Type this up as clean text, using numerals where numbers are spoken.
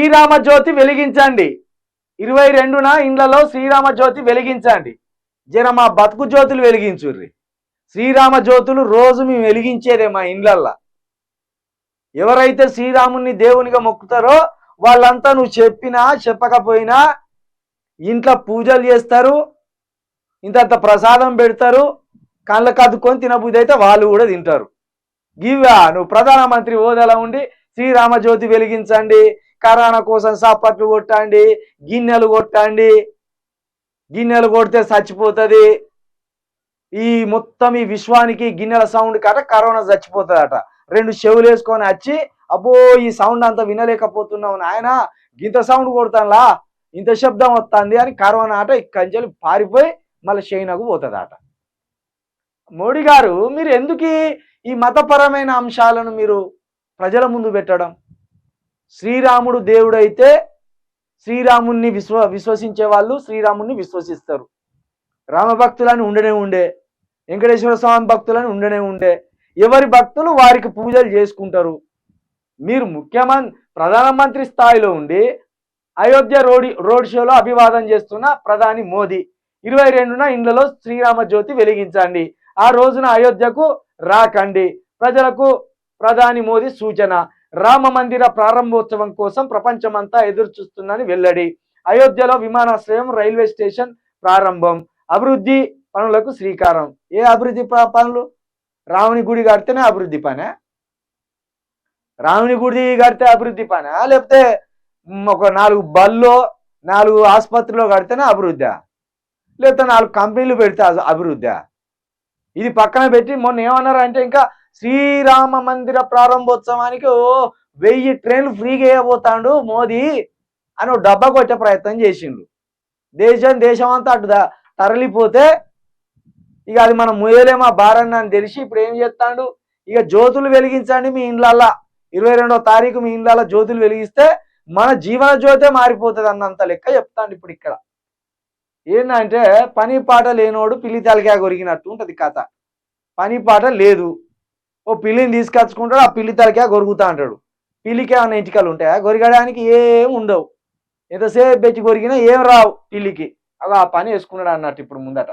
శ్రీరామ జ్యోతి వెలిగించండి. 22న ఇండ్లలో శ్రీరామ జ్యోతి వెలిగించండి. జర మా బతుకు జ్యోతులు వెలిగించుర్రి. శ్రీరామ జ్యోతులు రోజు మేము వెలిగించేదే మా ఇండ్లల్లో. ఎవరైతే శ్రీరాముని దేవునిగా మొక్కుతారో వాళ్ళంతా నువ్వు చెప్పినా చెప్పకపోయినా ఇంట్లో పూజలు చేస్తారు, ఇంతంత ప్రసాదం పెడతారు, కళ్ళకు అద్దుకొని తినబుద్ధి అయితే వాళ్ళు కూడా తింటారు. గివ్వా నువ్వు ప్రధానమంత్రి హోదాలో ఉండి శ్రీరామ జ్యోతి వెలిగించండి, కరోనా కోసం సాపట్లు కొట్టండి, గిన్నెలు కొట్టండి, గిన్నెలు కొడితే చచ్చిపోతుంది, ఈ మొత్తం ఈ విశ్వానికి గిన్నెల సౌండ్ కాట కరోనా చచ్చిపోతుందట. 2 చెవులు వేసుకొని వచ్చి అబ్బో ఈ సౌండ్ అంతా వినలేకపోతున్నావు నాయన, గింత సౌండ్ కొడతానులా, ఇంత శబ్దం వస్తుంది అని కరోనా ఆట కంచెలు పారిపోయి మళ్ళీ చైనాకు పోతుందట. మోడీ గారు మీరు ఎందుకు ఈ మతపరమైన అంశాలను మీరు ప్రజల ముందు పెట్టడం? శ్రీరాముడు దేవుడైతే శ్రీరాముణ్ణి విశ్వసించే వాళ్ళు శ్రీరాముణ్ణి విశ్వసిస్తారు. రామభక్తులని ఉండనే ఉండే, వెంకటేశ్వర స్వామి భక్తులని ఉండనే ఉండే, ఎవరి భక్తులు వారికి పూజలు చేసుకుంటారు. మీరు ప్రధానమంత్రి స్థాయిలో ఉండి అయోధ్య రోడ్ షోలో అభివాదం చేస్తున్న ప్రధాని మోదీ 22న ఇండ్లలో శ్రీరామ జ్యోతి వెలిగించండి, ఆ రోజున అయోధ్యకు రాకండి. ప్రజలకు ప్రధాని మోదీ సూచన. రామ మందిర ప్రారంభోత్సవం కోసం ప్రపంచమంతా ఎదురు చూస్తుందని వెల్లడి. అయోధ్యలో విమానాశ్రయం, రైల్వే స్టేషన్ ప్రారంభం. అభివృద్ధి పనులకు శ్రీకారం. ఏ అభివృద్ధి పనులు? రాముని గుడి కడితేనే అభివృద్ధి పనే? రాముని గుడి కడితే అభివృద్ధి పనా? లేకపోతే ఒక 4 బల్లో 4 ఆసుపత్రిలో కడితేనే అభివృద్ధి? లేకపోతే 4 కంపెనీలు పెడితే అభివృద్ధి? ఇది పక్కన పెట్టి మొన్న ఏమన్నారు అంటే ఇంకా శ్రీరామ మందిర ప్రారంభోత్సవానికి 1000 ట్రైన్లు ఫ్రీగా వేయబోతాడు మోదీ అని డబ్బా కొట్టే ప్రయత్నం చేసిండు. దేశం అంతా అటు తరలిపోతే ఇక అది మనం ముయ్యలేమా భారాన్ని అని తెలిసి ఇప్పుడు ఏం చేస్తాడు, ఇక జ్యోతులు వెలిగించండి మీ ఇండ్లల్లా, 22వ తారీఖు మీ ఇండ్లల్లో జ్యోతులు వెలిగిస్తే మన జీవన జ్యోతే మారిపోతుంది అన్నంత లెక్క చెప్తాను. ఇప్పుడు ఇక్కడ ఏంటంటే పని పాట లేనోడు పిల్లి తలకాయ కొరిగినట్టు ఉంటుంది కథ. పని పాట లేదు, ఓ పిల్లిని తీసుకొచ్చుకుంటాడు, ఆ పిల్లి తలకాయ కొరుగుతా అంటాడు. పిల్లికి ఏమైనా ఇంటికలు ఉంటాయా? కొరిగడానికి ఏం ఉండవు, ఎంతసేపు పెట్టి కొరిగినా ఏం రావు పిల్లికి. అలా ఆ పని వేసుకున్నాడు అన్నట్టు ఇప్పుడు ముందట.